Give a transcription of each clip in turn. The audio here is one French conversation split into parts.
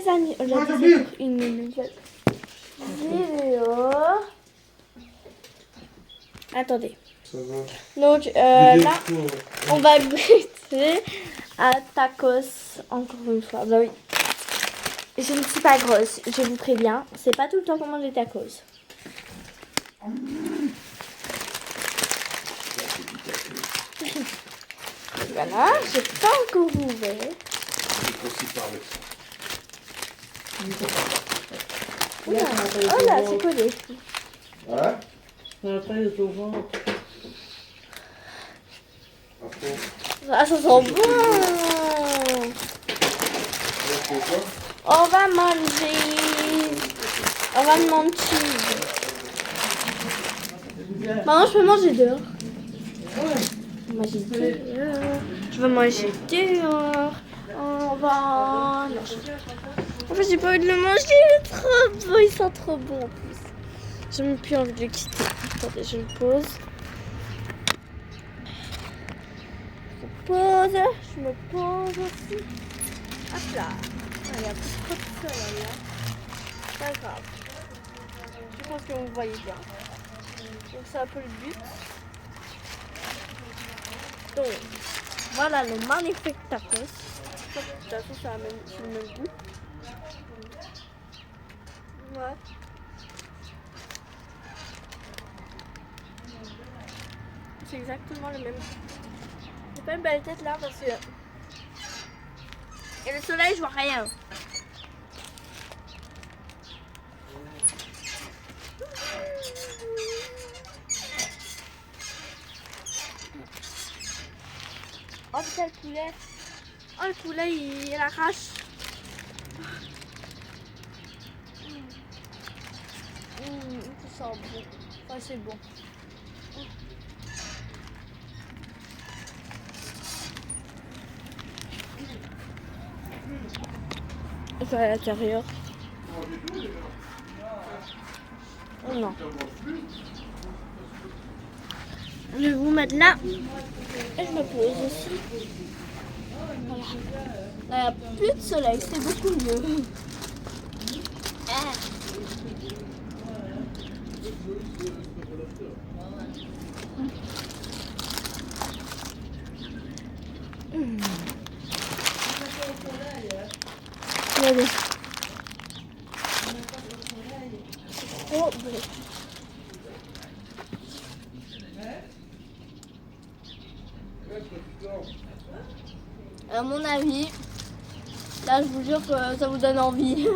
les amis, aujourd'hui c'est pour une nouvelle vidéo. Attendez. Ça va. Donc là, on va goûter à tacos encore une fois. Bah oui. Je ne suis pas grosse, je vous préviens. C'est pas tout le temps qu'on mange des tacos. Voilà, j'ai pas encore ouvert. Oula, oh là, c'est collé. Hein? Après, il est au ventre. Ah, ça sent bon. On va manger. On va manger. Maman, je peux manger dehors. Manger dehors. Je veux manger dehors. On va. Non. En fait, j'ai pas envie de le manger. Il est trop beau. Il sent trop bon en plus. J'ai même plus envie de le quitter. Attendez, je le pose. Je me pose aussi. Hop là. Ah, il y a plus trop de soleil là. Pas grave. Je pense que vous me voyez bien. Donc c'est un peu le but. Donc voilà le magnifique tacos. De toute façon c'est le même goût. Ouais. C'est exactement le même. J'ai pas une belle tête là parce que. Et le soleil, je vois rien. Oh putain le poulet. Oh le poulet il arrache. Ça sent bon. Enfin c'est bon. Ça à l'intérieur. Oh non. Je vais vous mettre là. Et je me pose aussi. Voilà. Là, il n'y a plus de soleil, c'est beaucoup mieux. Ah. Regardez. Oh, bon. À mon avis, là je vous jure que ça vous donne envie.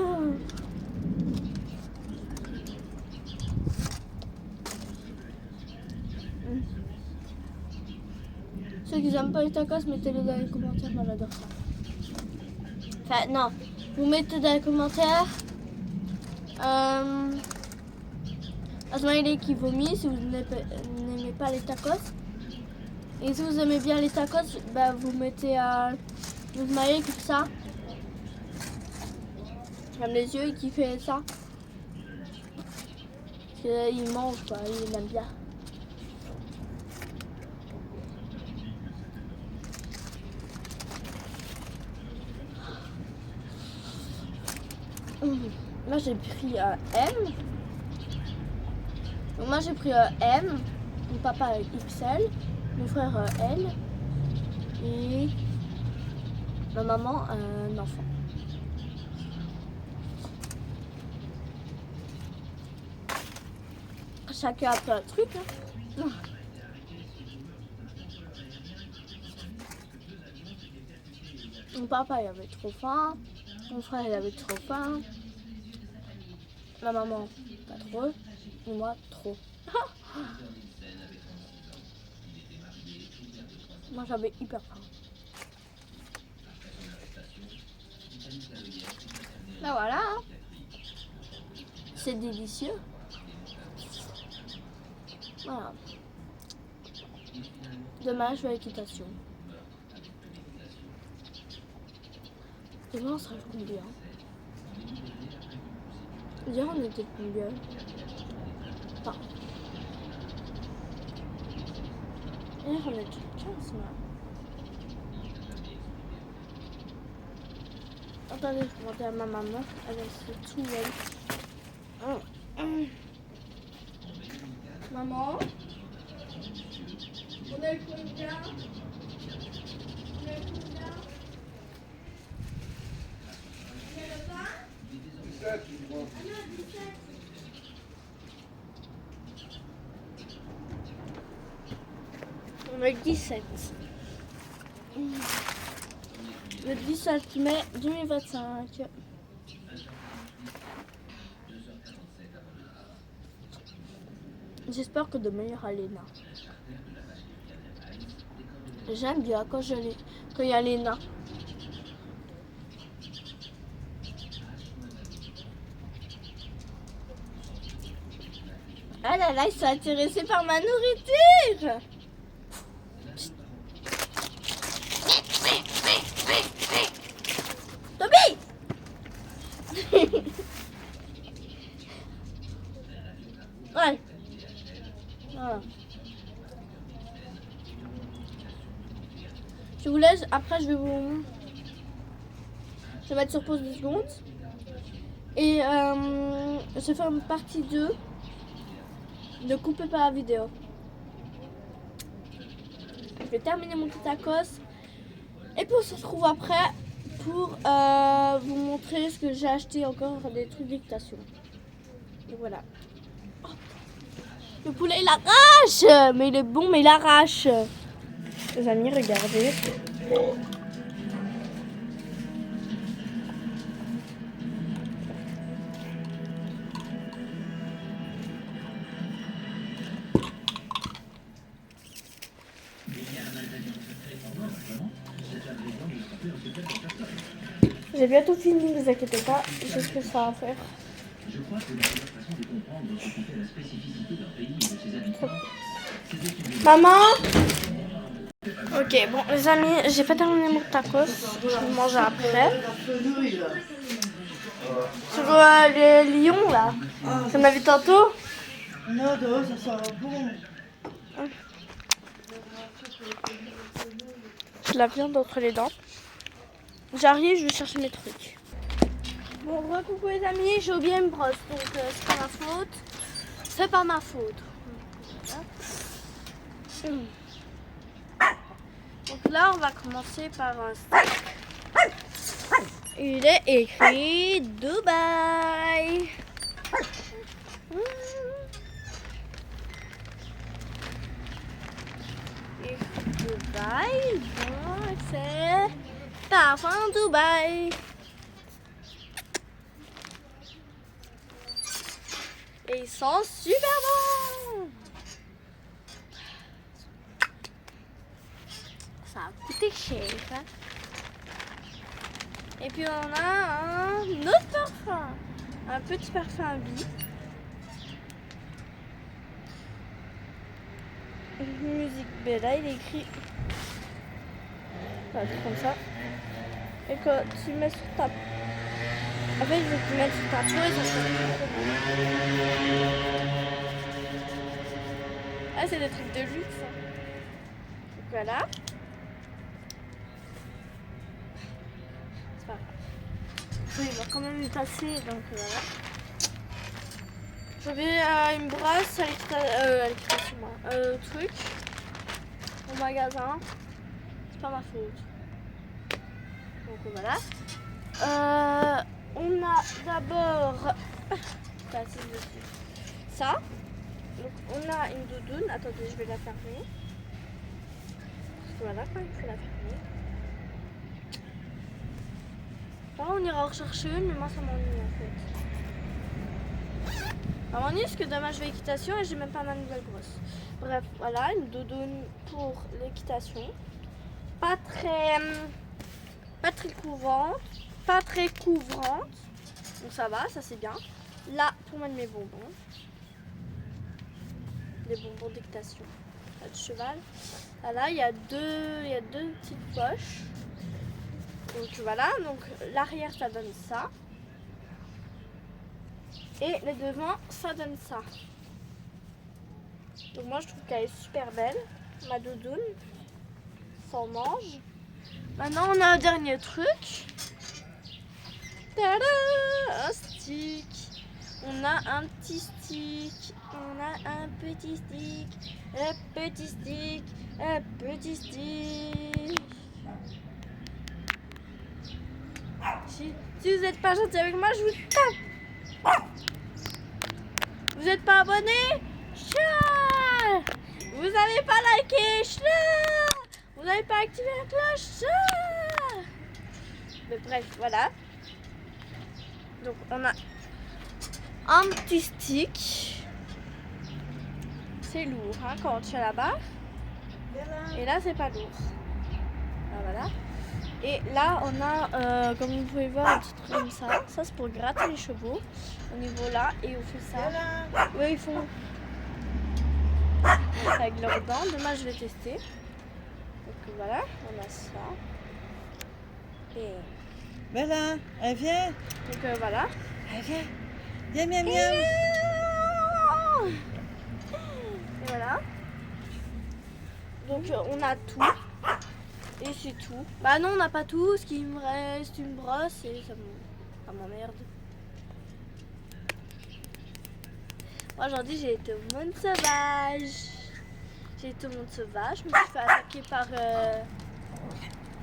Ceux qui n'aiment pas les tacos, mettez-les dans les commentaires, moi j'adore ça. Enfin non, vous mettez dans les commentaires un smiley qui vomit si vous n'aimez pas les tacos. Et si vous aimez bien les tacos, bah, vous mettez un smiley comme ça. Comme les yeux qui fait ça. Parce qu'il mange quoi, il aime bien. Moi j'ai pris un M. Donc moi j'ai pris un M. Mon papa a XL. Mon frère L. Et ma maman un enfant. Chacun a plein de trucs. Hein. Mon papa il avait trop faim. Mon frère il avait trop faim. Ma maman pas trop. Et moi trop. Moi j'avais hyper faim. Là voilà. Hein. C'est délicieux. Voilà. Demain je vais à l'équitation. Demain on sera combien? Hier on était combien? Enfin. Hier on était 15 là. Attendez, je vais demander à ma maman. Elle est tout elle. Maman, on est le combien? On est le combien? On est le 20? 17, je crois. Ah non, 17. On est le 17. Le 17 mai 2025. J'espère que demain il y aura Léna. J'aime bien quand il y a Léna. Ah là là, ils sont intéressés par ma nourriture. Toby. Ouais. Voilà. Je vous laisse, après je vais mettre sur pause 2 secondes. Et je vais faire une partie 2 de couper par la vidéo. Je vais terminer mon tacos. Et puis on se retrouve après pour vous montrer ce que j'ai acheté encore, des trucs d'équitation. Et voilà. Oh, le poulet il arrache. Mais il est bon mais il arrache. Les amis, regardez. J'ai bientôt fini, ne vous inquiétez pas, j'ai ce que ça à faire. Je crois que la meilleure façon de comprendre ce qui fait la spécificité d'un pays et de ses habitants. Maman! Ok, bon les amis, j'ai pas terminé mon tacos, je vais le manger après. Sur les lions là, ça m'a vu tantôt. Non, ça sera bon. De la viande entre les dents. J'arrive, je vais chercher mes trucs. Bon, coucou les amis, j'ai oublié une brosse, donc c'est pas ma faute. C'est pas ma faute. Donc là, on va commencer par un steak. Il est écrit Dubaï. Et Dubaï, donc c'est parfum Dubaï. Et ils sont super bons. Ça a coûté cher. Hein? Et puis on a un autre parfum. Un petit parfum à vie. Musique Bella, il est écrit. Voilà, comme ça. Et quand tu mets sur ta... En fait, je vais te mettre sur ta peau et ça fait... Ah, c'est des trucs de luxe. Donc voilà. C'est pas grave. Oui, il va quand même y passer, donc voilà. J'avais une brosse à l'équitation, truc, au magasin. C'est pas ma faute. Donc voilà. On a d'abord ça. Donc on a une doudoune. Attendez, je vais la fermer. Parce que voilà, quand il faut la fermer. Là, on ira en rechercher une, mais moi ça m'ennuie en fait. Ça m'ennuie parce que demain je vais équitation et j'ai même pas ma nouvelle brosse. Bref, voilà, une doudoune pour l'équitation. Pas très couvrante. Pas très couvrante. Donc ça va, ça c'est bien. Là, pour mettre mes bonbons. Des bonbons d'équitation. Là, du cheval. Là, il y a deux petites poches. Donc voilà, donc l'arrière ça donne ça. Et le devant ça donne ça. Donc moi je trouve qu'elle est super belle. Ma doudoune. Ça en mange. Maintenant on a un dernier truc. Tada! Un stick. On a un petit stick. On a un petit stick. Un petit stick. Un petit stick. Si vous n'êtes pas gentil avec moi, je vous tape. Vous n'êtes pas abonné? Chat. Vous n'avez pas liké? Chat. Vous n'avez pas activé la cloche? Chat. Mais bref, voilà. Donc on a un petit stick. C'est lourd hein, quand tu es là-bas. Et là, c'est pas lourd. Ah, voilà. Et là, on a, comme vous pouvez voir, un petit truc comme ça. Ça, c'est pour gratter les chevaux. Au niveau là, et on fait ça. Oui, ils font avec leurs dents. Demain, je vais tester. Donc voilà, on a ça. Et Bella, elle vient. donc voilà. Elle vient. Viens, viens, viens. Et voilà. Donc on a tout. Et c'est tout. Bah non, on n'a pas tout. Ce qui me reste, une brosse et ça m'emmerde. Moi aujourd'hui j'ai été au monde sauvage. J'ai été au monde sauvage. Je me suis fait attaquer par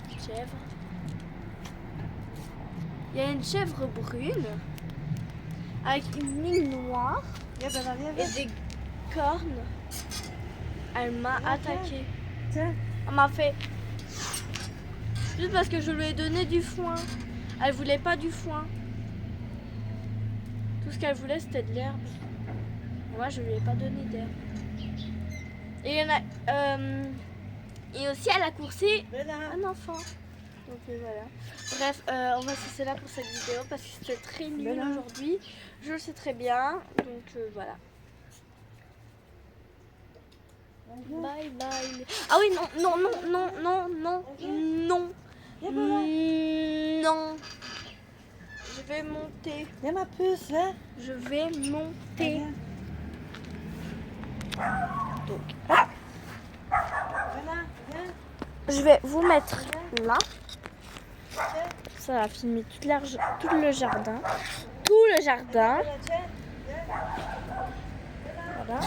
une chèvre. Il y a une chèvre brune avec une ligne noire Viens, Bella, viens, et viens. des cornes. Elle m'a attaqué. Tiens. Elle m'a fait juste parce que je lui ai donné du foin. Elle voulait pas du foin. Tout ce qu'elle voulait c'était de l'herbe. Moi je lui ai pas donné d'herbe. Et il y en a et aussi elle a coursé Bella. un enfant. Donc voilà. Bref, on va se laisser là pour cette vidéo parce que c'était très nul Bella. aujourd'hui. Je le sais très bien. Donc voilà. Bye bye. Ah oui, non, non, non, non, non, non, non. Viens, Bella. Non. Je vais monter. Viens, ma puce, viens. Je vais monter. Viens. Donc, hop. Bella, viens. Je vais vous mettre là. Ça va filmer tout le jardin. Tout le jardin. Bella, tiens. Viens. Voilà.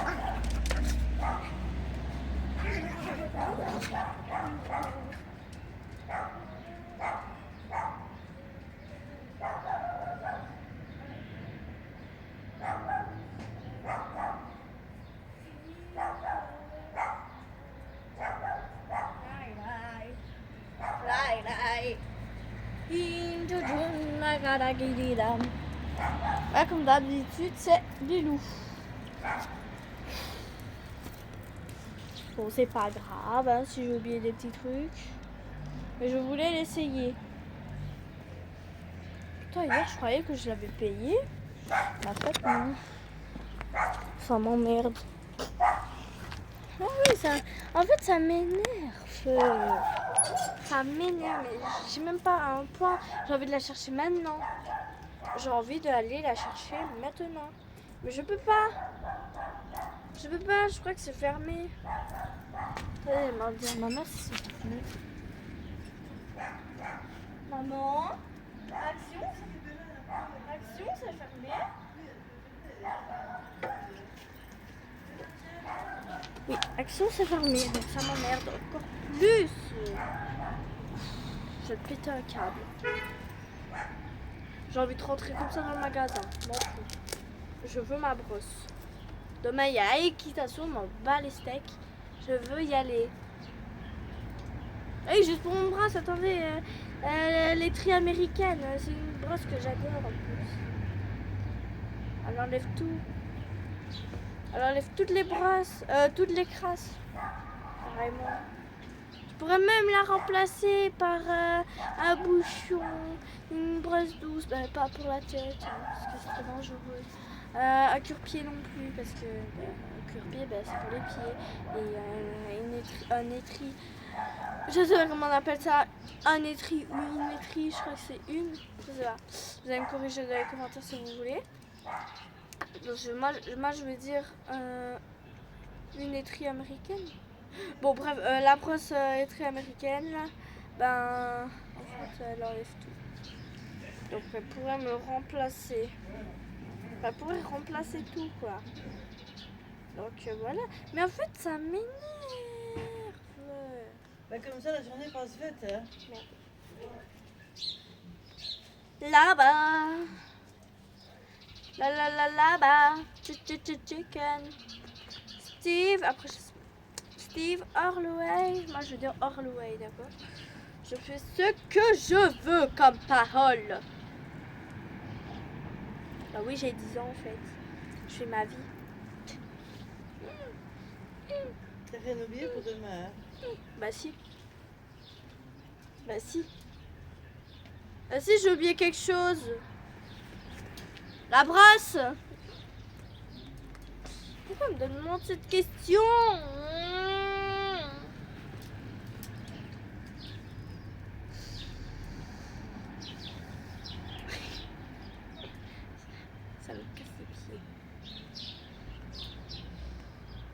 Ah, comme d'habitude, c'est Bilou. Bon, c'est pas grave hein, si j'ai oublié des petits trucs. Mais je voulais l'essayer. Putain, hier, je croyais que je l'avais payé. Mais en fait, non. Ça m'emmerde. Ah oui, ça... En fait, ça m'énerve. Ça m'énerve. Mais j'ai même pas un point. J'ai envie de la chercher maintenant. J'ai envie d'aller la chercher maintenant. Mais je peux pas. Je peux pas, je crois que c'est fermé. Attendez, elle m'a dit, maman, si c'est fermé. Maman, action, c'est fermé. Oui, action, c'est fermé, donc ça m'emmerde encore plus. Je vais te péter un câble. J'ai envie de rentrer comme ça dans le magasin. M'en fous. Je veux ma brosse. Demain, il y a équitation, m'en bats les steaks. Je veux y aller. Hey, juste pour mon brosse, attendez. Laiterie américaine, c'est une brosse que j'adore en plus. Elle enlève tout. Elle enlève toutes les brosses, toutes les crasses. Carrément. Je pourrais même la remplacer par un bouchon, une brosse douce, bah, pas pour la tête, hein, parce que c'est très dangereux. Un cure-pied non plus, parce que un cure-pied, bah, c'est pour les pieds. Et un étri, je sais pas comment on appelle ça, un étri ou une étri, je crois que c'est une, je sais pas. Vous allez me corriger dans les commentaires si vous voulez. Donc, moi je vais dire une étrie américaine. Bon bref, la brosse étrie américaine là, ben en fait elle enlève tout. Donc elle pourrait me remplacer. Elle pourrait remplacer tout quoi. Donc voilà. Mais en fait ça m'énerve. Bah, comme ça, la journée passe vite. Hein. Là-bas. Là-bas. Chicken. Steve. Après Steve Holloway. Moi je veux dire Holloway, d'accord. Je fais ce que je veux comme parole. Bah oui, j'ai 10 ans en fait. Je fais ma vie. T'as rien oublié pour demain. Hein. Bah si. Bah si. Bah si, j'ai oublié quelque chose. La brosse. Pourquoi me demande cette question? Ça me casse les pieds.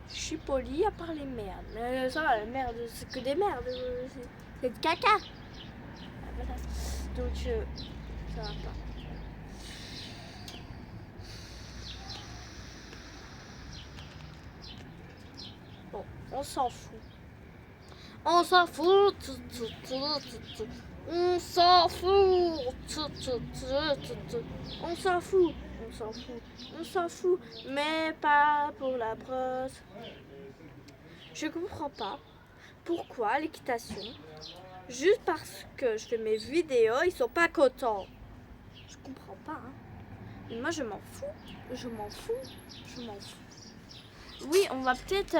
Je suis polie à part les merdes. Mais ça va, la merde, c'est que des merdes. C'est de caca. Ah, voilà. Donc, ça va pas. Bon, on s'en fout. On s'en fout. On s'en fout. On s'en fout. On s'en fout. On s'en fout. Mais pas pour la brosse. Je comprends pas pourquoi l'équitation, juste parce que je fais mes vidéos, ils sont pas contents. Je comprends pas. Hein. Mais moi je m'en fous. Je m'en fous. Je m'en fous. Oui, on va peut-être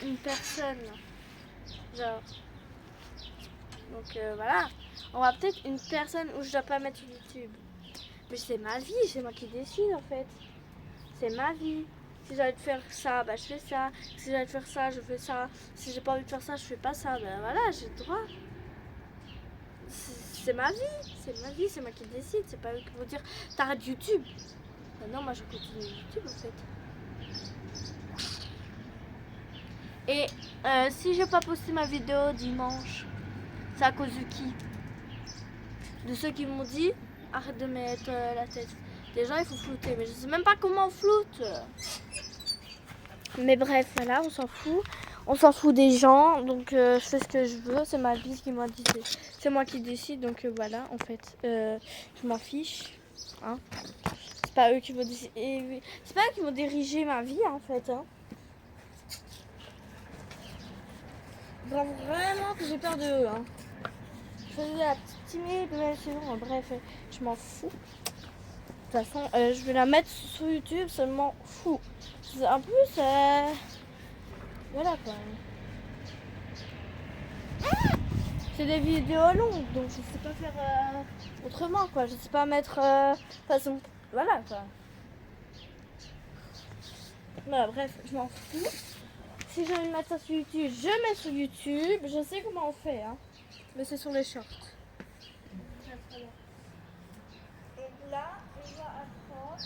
une personne. Genre. Donc voilà. On va peut-être une personne où je dois pas mettre sur YouTube. Mais c'est ma vie, c'est moi qui décide en fait. C'est ma vie. Si j'ai envie de faire ça, bah je fais ça. Si j'ai envie de faire ça, je fais ça. Si j'ai pas envie de faire ça, je fais pas ça. Ben voilà, j'ai le droit. C'est ma vie. C'est ma vie, c'est moi qui décide. C'est pas eux qui vont dire t'arrêtes YouTube. Ben non, moi je continue YouTube en fait. Et si j'ai pas posté ma vidéo dimanche, c'est à cause de qui? De ceux qui m'ont dit arrête de mettre la tête. Déjà il faut flouter, mais je sais même pas comment on floute. Mais bref, voilà, on s'en fout. On s'en fout des gens, donc je fais ce que je veux. C'est ma vie qui m'a dit. C'est moi qui décide, donc voilà, en fait, je m'en fiche. Hein. C'est pas eux qui vont décider. C'est pas eux qui vont diriger ma vie, en fait. Hein. Vraiment que j'ai peur de eux. Hein. Je faisais la petite timide, mais sinon, bref, je m'en fous. De toute façon, je vais la mettre sur YouTube, ça m'en fout. En plus, voilà quoi. C'est des vidéos longues, donc je sais pas faire autrement quoi. Je sais pas mettre façon. Voilà quoi. Voilà, bref, je m'en fous. Si j'ai envie de mettre ça sur YouTube, je mets sur YouTube. Je sais comment on fait, hein. Mais c'est sur les shorts. Et là, on va apprendre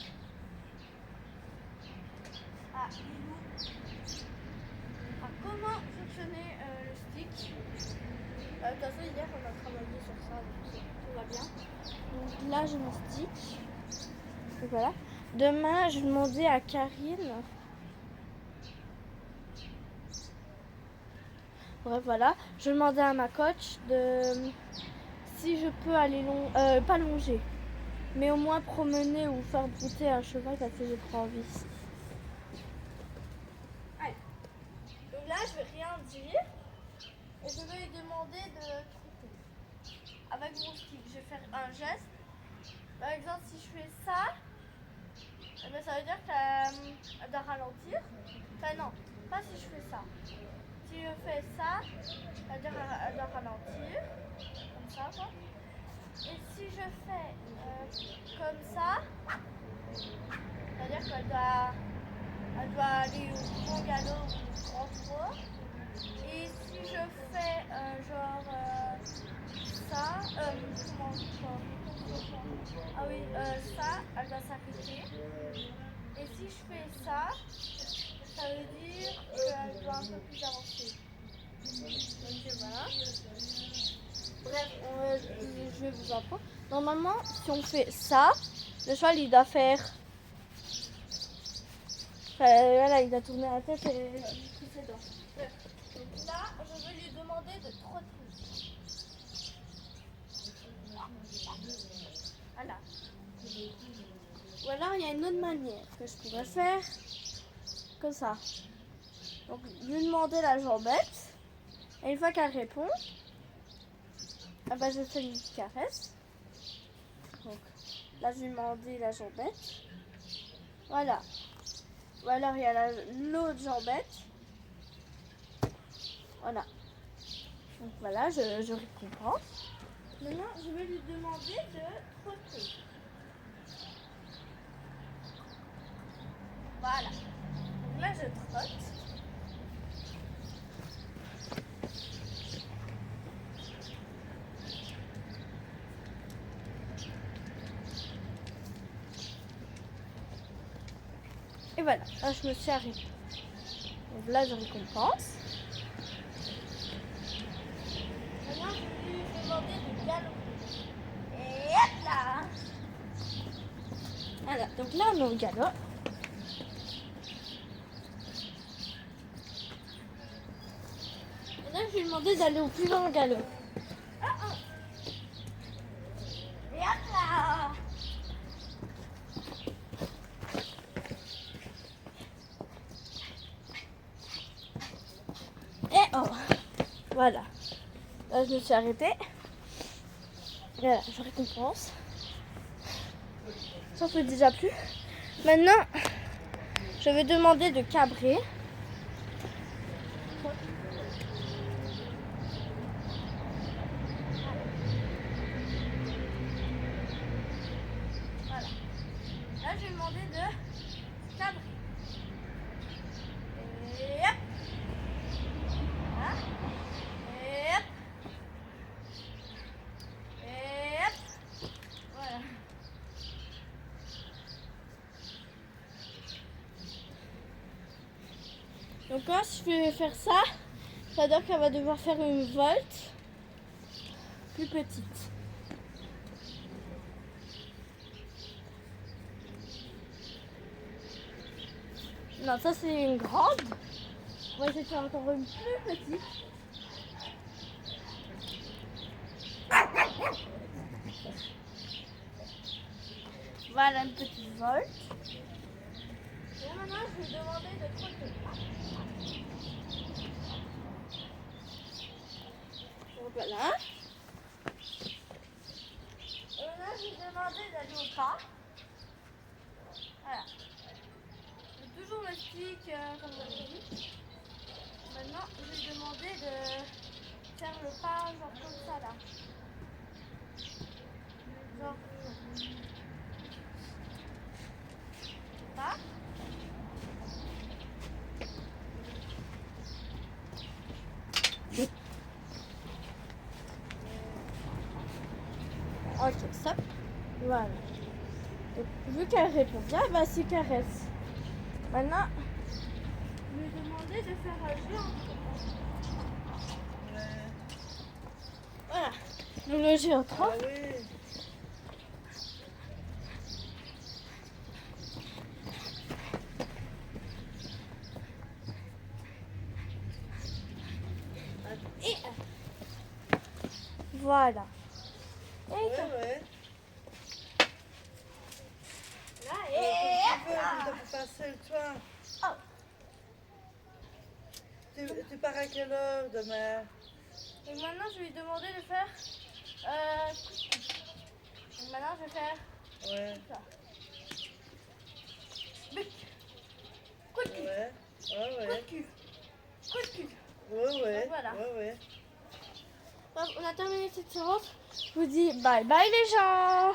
à comment fonctionnait le stick. De toute façon, hier, on a travaillé sur ça, donc tout va bien. Donc là, j'ai mon stick. Et voilà. Demain, je vais demander à Karine. Bref, voilà. Je vais demander à ma coach de si je peux aller pas longer, mais au moins promener ou faire brouter un cheval parce que j'ai trop envie. Allez. Donc là, je vais rien dire. Et je vais lui demander de tromper. Avec mon stick, je vais faire un geste. Par exemple, si je fais ça, eh bien, ça veut dire qu'elle doit ralentir. Enfin non, pas si je fais ça. Si je fais ça, ça veut dire qu'elle doit ralentir. Comme ça, quoi. Et si je fais comme ça, ça veut dire qu'elle doit aller au grand galop ou au grand trot. Et si je fais genre ça, ah oui, ça, elle va s'arrêter. Et si je fais ça, ça veut dire qu'elle doit un peu plus avancer. Donc voilà. Bref, je vais vous apprendre. Normalement, si on fait ça, le cheval il doit faire. Voilà, il doit tourner la tête et pousser ses dents. Donc là, je vais lui demander de trotter. Voilà. Ou alors il y a une autre manière que je pourrais faire comme ça. Donc lui demander la jambette. Et une fois qu'elle répond, ah bah, je fais une petite caresse. Donc là je lui demander la jambette. Voilà. Ou alors il y a l'autre jambette. Voilà. Donc voilà, je récompense. Maintenant, je vais lui demander de trotter. Voilà. Donc là, je trotte. Et voilà, là, je me suis arrêtée. Donc là, je récompense. Maintenant, je vais lui demander de galoper. Et hop là! Voilà, donc là, on est au galop. Maintenant, je vais lui demander d'aller au plus loin au galop. Et hop là! Et oh! Voilà. Là, je me suis arrêtée. Voilà, je récompense. Ça fait déjà plus. Maintenant, je vais demander de cabrer. Voilà. Là, je vais demander de cabrer. Et hop. Voilà. Et hop. Et hop. Voilà. Donc quand je vais faire ça, ça veut dire qu'elle va devoir faire une volte plus petite. Non, ça c'est une grande. On va essayer de faire encore une plus petite. Voilà une petite volte. Et maintenant, je vais demander de trotter. Donc voilà. Et maintenant, je vais demander d'aller au pas. Voilà. Je toujours le stick comme d'habitude. Maintenant, je vais demander de faire le pas genre comme ça là. Genre. Pas. Ok, stop. Voilà. Donc, vu qu'elle répond bien, elle va s'y caresse. Maintenant, je vais demander de faire un jeu en Voilà. Donc le jeu en 3. Ah oui. Et voilà. Et Ouais. là, Tu peux passer le toit. Oh. Tu pars à quelle heure demain? Donc maintenant, je vais lui demander de faire donc maintenant, je vais faire Ouais. ça. Bec. Coup de cul. Ouais. Coup de cul. Coup de cul. Ouais. Donc voilà. Ouais. Bref, on a terminé cette séance. Je vous dis bye bye les gens.